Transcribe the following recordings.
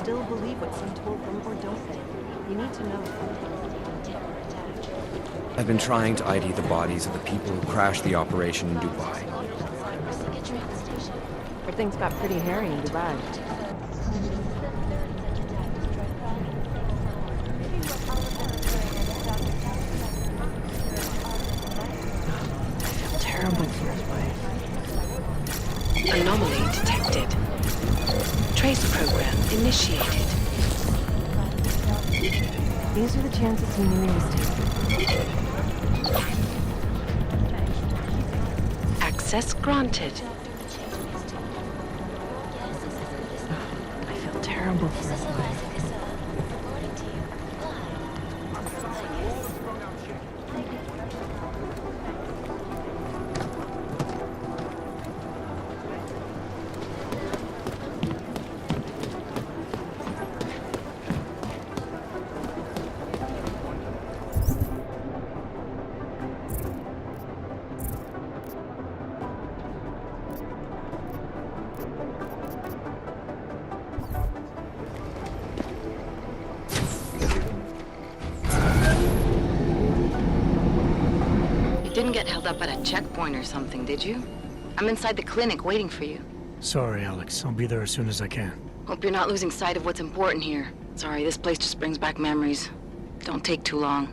still believe what some told them, or don't they? You need to know. I've been trying to ID the bodies of the people who crashed the operation in Dubai. Or things got pretty hairy in Dubai. Terrible for his wife. Anomaly detected. Trace program initiated. These are the chances he knew he was taking. Access granted. I feel terrible for his wife. Didn't get held up at a checkpoint or something, did you? I'm inside the clinic waiting for you. Sorry, Alex. I'll be there as soon as I can. Hope you're not losing sight of what's important here. Sorry, this place just brings back memories. Don't take too long.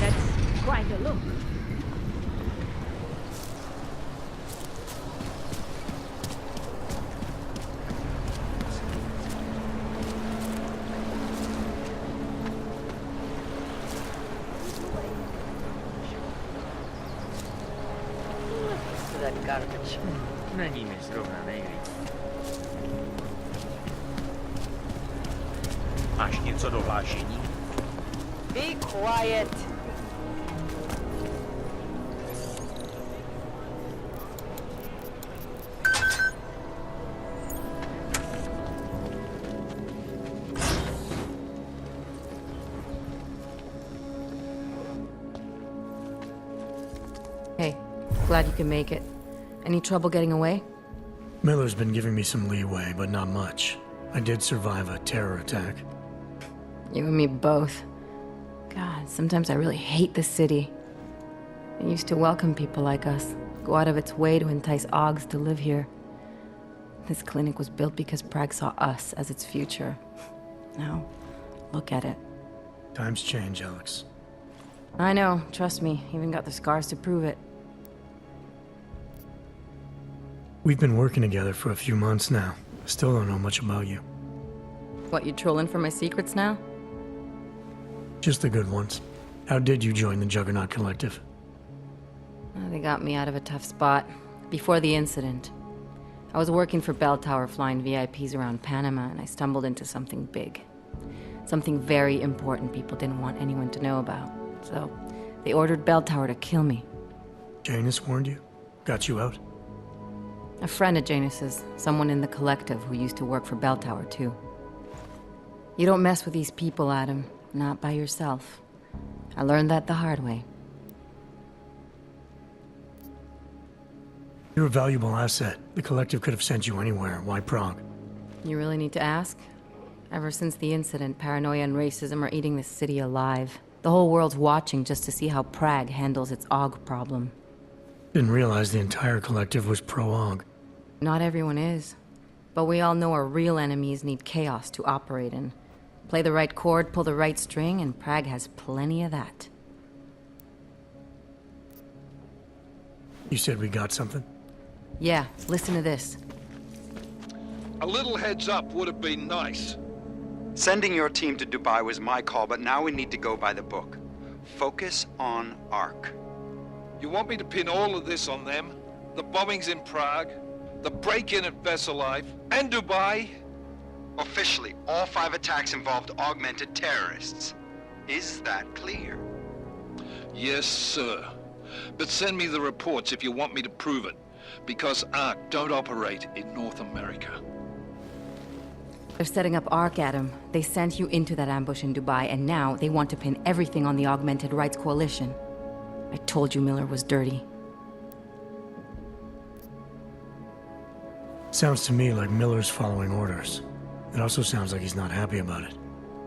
That's quite a look. That garbage. Na nim jest zrównane, Masz něco do hlášení? Be quiet. Hey, glad you can make it. Any trouble getting away? Miller's been giving me some leeway, but not much. I did survive a terror attack. You and me both. God, sometimes I really hate this city. It used to welcome people like us, go out of its way to entice Augs to live here. This clinic was built because Prague saw us as its future. Now, look at it. Times change, Alex. I know, trust me, even got the scars to prove it. We've been working together for a few months now. Still don't know much about you. What, you trolling for my secrets now? Just the good ones. How did you join the Juggernaut Collective? They got me out of a tough spot. Before the incident. I was working for Bell Tower flying VIPs around Panama, and I stumbled into something big. Something very important people didn't want anyone to know about. So, they ordered Bell Tower to kill me. Janus warned you? Got you out? A friend of Janus's, someone in the collective who used to work for Bell Tower, too. You don't mess with these people, Adam. Not by yourself. I learned that the hard way. You're a valuable asset. The collective could have sent you anywhere. Why Prague? You really need to ask? Ever since the incident, paranoia and racism are eating this city alive. The whole world's watching just to see how Prague handles its Aug problem. Didn't realize the entire collective was pro-Aug. Not everyone is. But we all know our real enemies need chaos to operate in. Play the right chord, pull the right string, and Prague has plenty of that. You said we got something? Yeah, listen to this. A little heads up would have been nice. Sending your team to Dubai was my call, but now we need to go by the book. Focus on Ark. You want me to pin all of this on them? The bombings in Prague, the break-in at Vessel Life, and Dubai? Officially, all 5 attacks involved augmented terrorists. Is that clear? Yes, sir. But send me the reports if you want me to prove it, because Ark don't operate in North America. They're setting up Ark, Adam. They sent you into that ambush in Dubai, and now they want to pin everything on the Augmented Rights Coalition. I told you Miller was dirty. Sounds to me like Miller's following orders. It also sounds like he's not happy about it.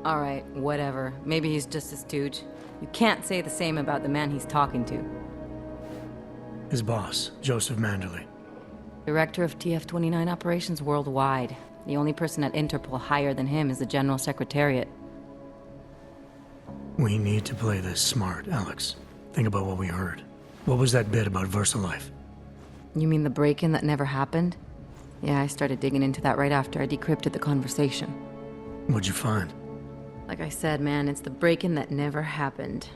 All right, whatever. Maybe he's just a stooge. You can't say the same about the man he's talking to. His boss, Joseph Manderley. Director of TF-29 operations worldwide. The only person at Interpol higher than him is the General Secretariat. We need to play this smart, Alex. Think about what we heard. What was that bit about VersaLife? You mean the break-in that never happened? Yeah, I started digging into that right after I decrypted the conversation. What'd you find? Like I said, man, it's the break-in that never happened.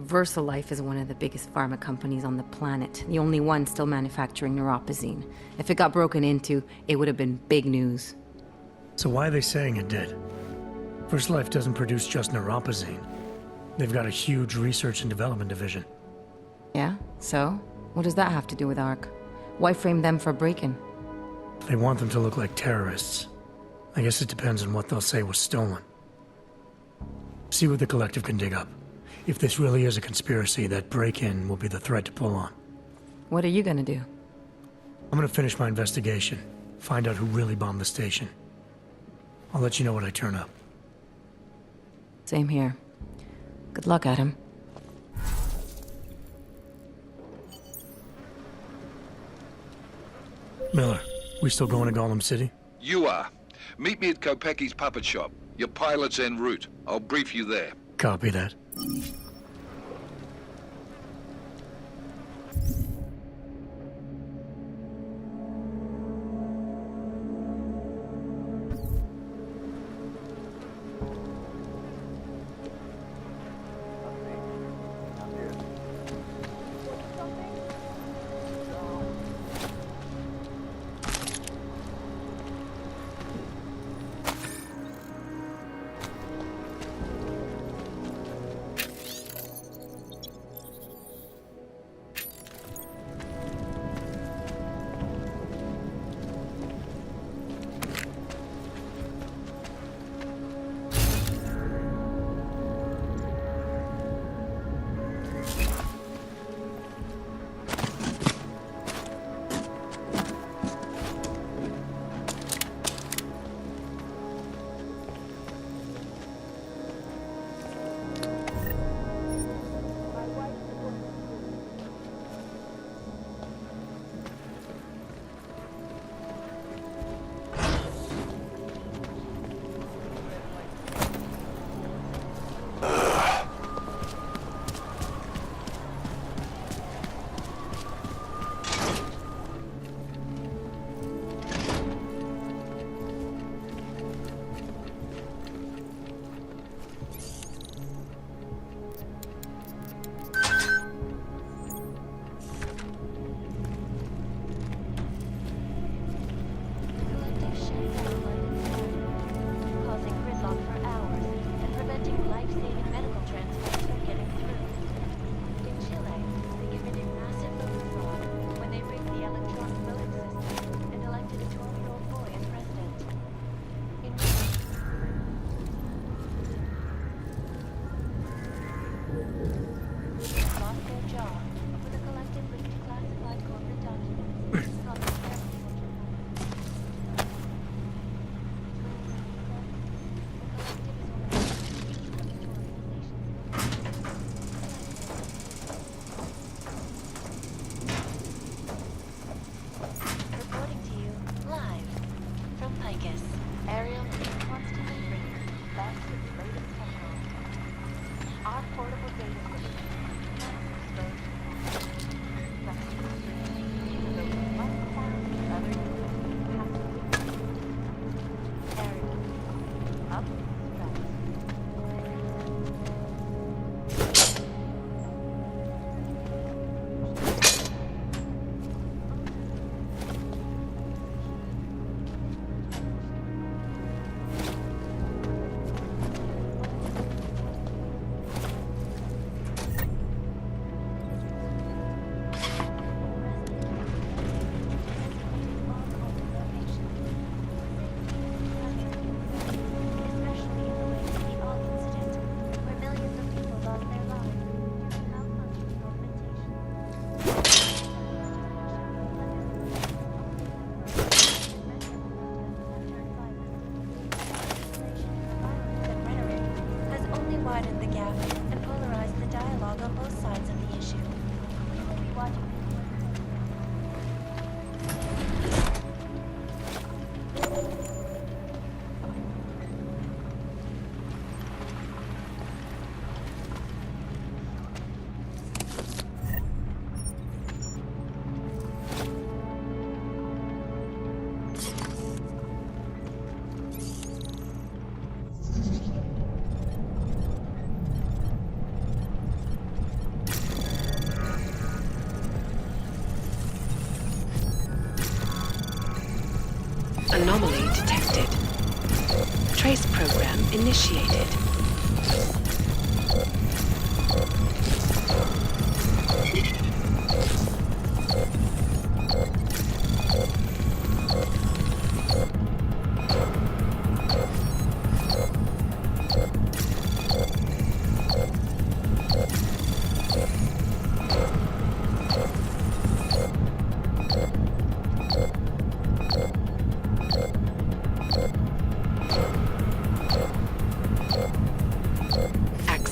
VersaLife is one of the biggest pharma companies on the planet, the only one still manufacturing neuropozyne. If it got broken into, it would have been big news. So why are they saying it did? VersaLife doesn't produce just neuropozyne. They've got a huge research and development division. Yeah? So? What does that have to do with Ark? Why frame them for break-in? They want them to look like terrorists. I guess it depends on what they'll say was stolen. See what the collective can dig up. If this really is a conspiracy, that break-in will be the thread to pull on. What are you gonna do? I'm gonna finish my investigation, find out who really bombed the station. I'll let you know when I turn up. Same here. Good luck, Adam. Miller, we still going to Gollum City? You are. Meet me at Kopecki's puppet shop. Your pilot's en route. I'll brief you there. Copy that.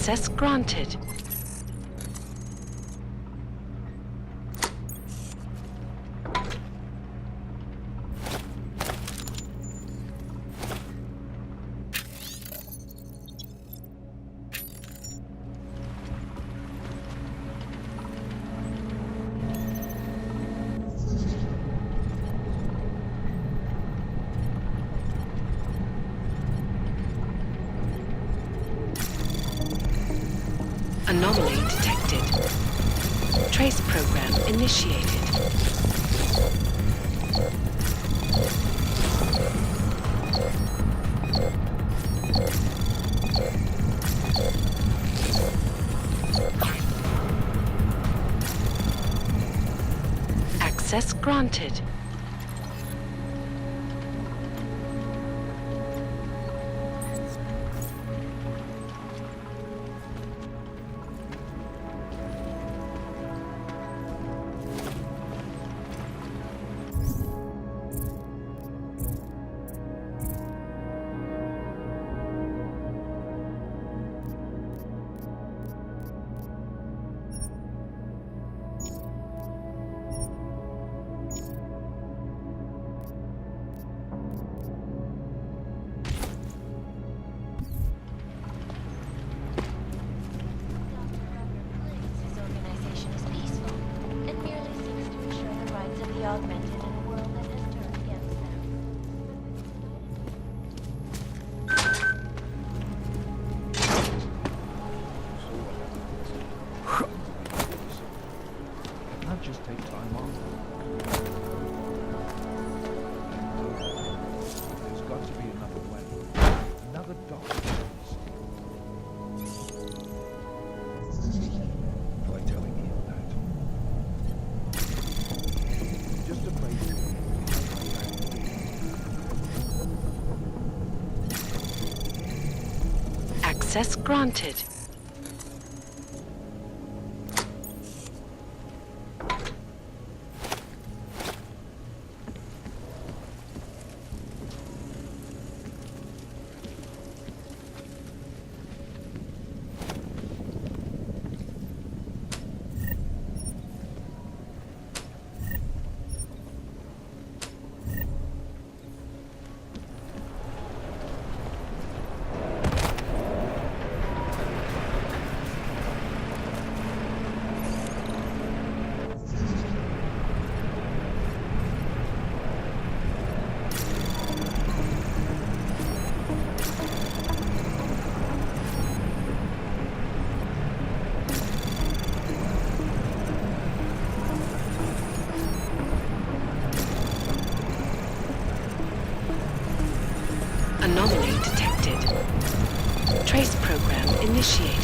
Access granted. Anomaly detected. Trace program initiated. Access granted. His organization is peaceful. It merely seeks to ensure the rights of the augmented in a world that has turned against them. Can't just take time off. There's got to be another way. Another doctor. Try telling him that. Just a break. Access granted. Anomaly detected. Trace program initiated.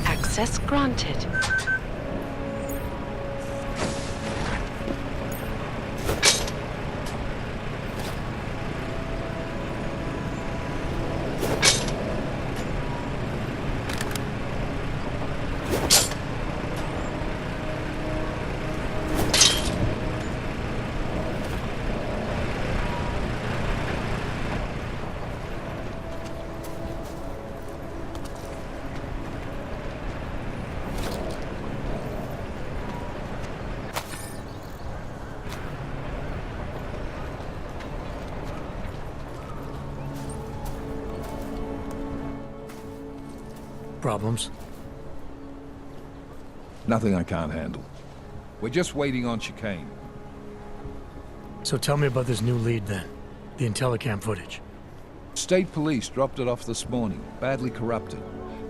Access granted. Problems? Nothing I can't handle. We're just waiting on chicane. So tell me about this new lead then. The Intellicam footage. State police dropped it off this morning, badly corrupted.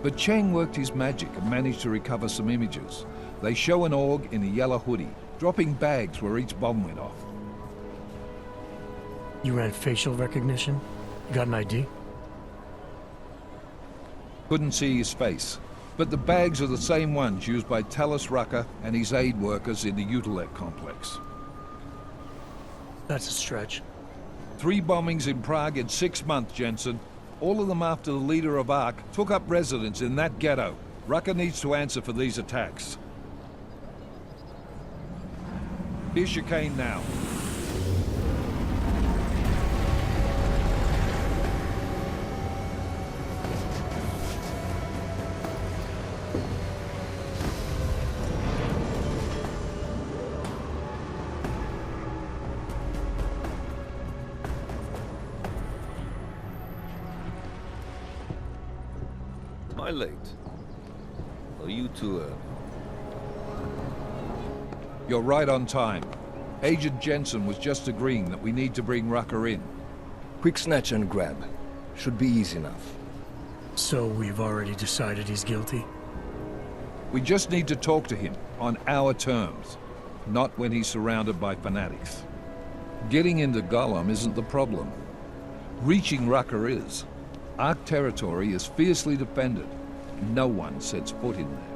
But Cheng worked his magic and managed to recover some images. They show an Aug in a yellow hoodie, dropping bags where each bomb went off. You ran facial recognition? You got an ID? Couldn't see his face. But the bags are the same ones used by Talis Rucker and his aid workers in the Utilec complex. That's a stretch. 3 bombings in Prague in 6 months, Jensen. All of them after the leader of ARC took up residence in that ghetto. Rucker needs to answer for these attacks. Here's chicane now. I late? Are you too You're right on time. Agent Jensen was just agreeing that we need to bring Rucker in. Quick snatch and grab. Should be easy enough. So we've already decided he's guilty? We just need to talk to him on our terms, not when he's surrounded by fanatics. Getting into Gollum isn't the problem. Reaching Rucker is. Ark territory is fiercely defended. No one sets foot in there.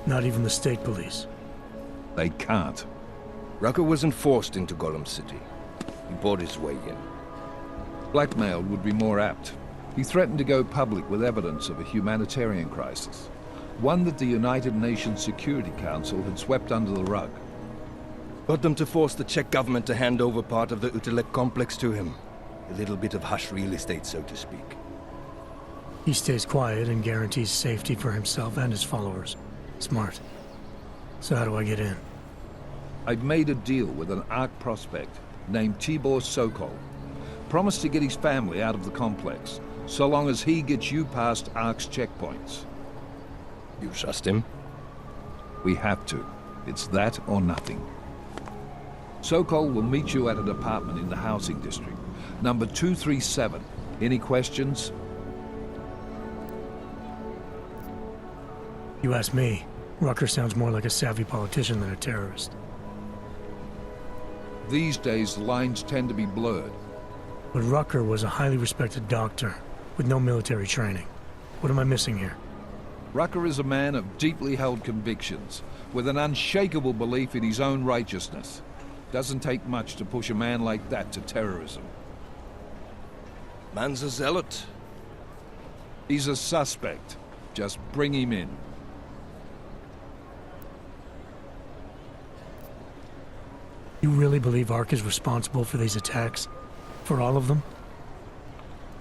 Not even the state police? They can't. Rucker wasn't forced into Gollum City. He bought his way in. Blackmail would be more apt. He threatened to go public with evidence of a humanitarian crisis, one that the United Nations Security Council had swept under the rug. Got them to force the Czech government to hand over part of the Utelek complex to him. A little bit of hush real estate, so to speak. He stays quiet and guarantees safety for himself and his followers. Smart. So how do I get in? I've made a deal with an Ark prospect named Tibor Sokol. Promised to get his family out of the complex, so long as he gets you past Ark's checkpoints. You trust him? We have to. It's that or nothing. Sokol will meet you at an apartment in the housing district, number 237. Any questions? You ask me. Rucker sounds more like a savvy politician than a terrorist. These days, the lines tend to be blurred. But Rucker was a highly respected doctor, with no military training. What am I missing here? Rucker is a man of deeply held convictions, with an unshakable belief in his own righteousness. Doesn't take much to push a man like that to terrorism. Man's a zealot. He's a suspect. Just bring him in. You really believe Ark is responsible for these attacks? For all of them?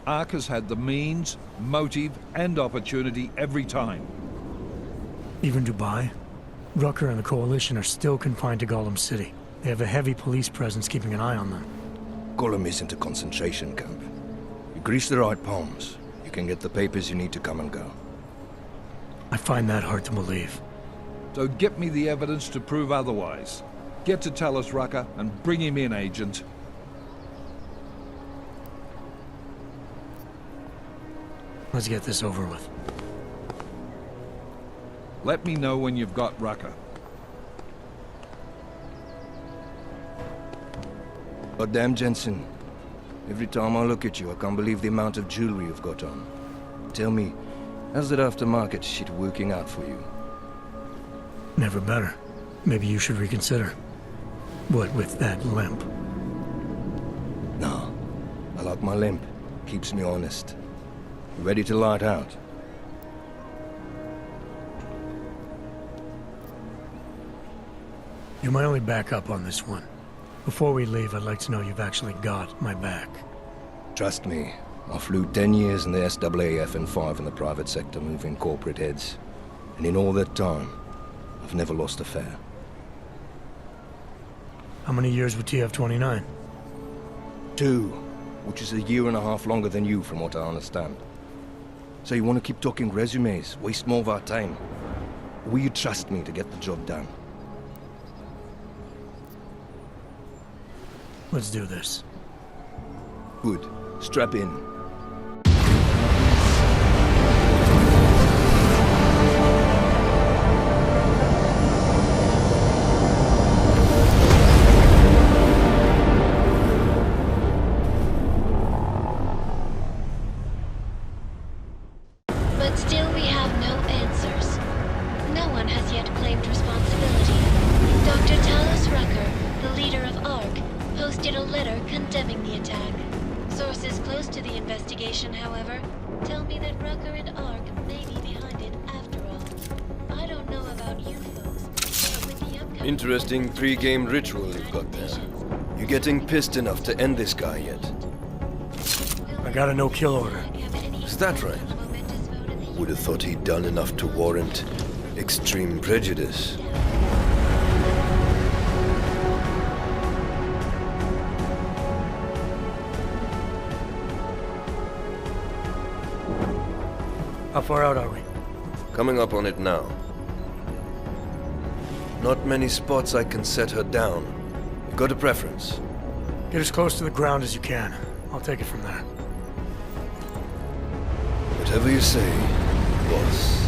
Ark has had the means, motive, and opportunity every time. Even Dubai? Rucker and the Coalition are still confined to Gollum City. They have a heavy police presence keeping an eye on them. Gollum isn't a concentration camp. You grease the right palms, you can get the papers you need to come and go. I find that hard to believe. So get me the evidence to prove otherwise. Get to tell us, Rucker, and bring him in, Agent. Let's get this over with. Let me know when you've got Rucker. Goddamn Jensen. Every time I look at you, I can't believe the amount of jewelry you've got on. Tell me, how's that aftermarket shit working out for you? Never better. Maybe you should reconsider. What with that limp? No. I like my limp. Keeps me honest. You ready to light out? You're my only backup on this one. Before we leave, I'd like to know you've actually got my back. Trust me. I flew 10 years in the SAAF and 5 in the private sector moving corporate heads. And in all that time, I've never lost a fare. How many years with TF-29? 2, which is a year and a half longer than you from what I understand. So you want to keep talking resumes, waste more of our time? Or will you trust me to get the job done? Let's do this. Good. Strap in. But still we have no answers. No one has yet claimed responsibility. Dr. Talos Rucker, the leader of ARC, posted a letter condemning the attack. Sources close to the investigation, however, tell me that Rucker and ARC may be behind it after all. I don't know about you folks, but with the upcoming... Interesting pre-game ritual you've got there. You getting pissed enough to end this guy yet? I got a no-kill order. Is that right? Would have thought he'd done enough to warrant extreme prejudice. How far out are we? Coming up on it now. Not many spots I can set her down. You got a preference? Get as close to the ground as you can. I'll take it from there. Whatever you say, boss.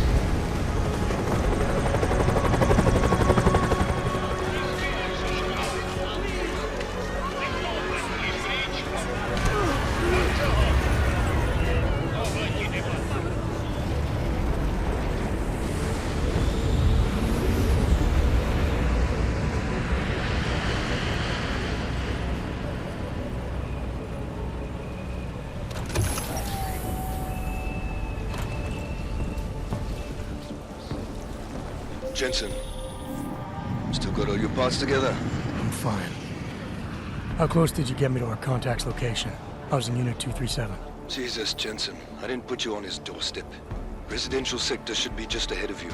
Jensen, still got all your parts together? I'm fine. How close did you get me to our contact's location? I was in Unit 237. Jesus, Jensen, I didn't put you on his doorstep. Residential sector should be just ahead of you.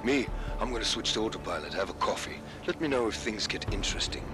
Me, I'm gonna switch to autopilot, have a coffee. Let me know if things get interesting.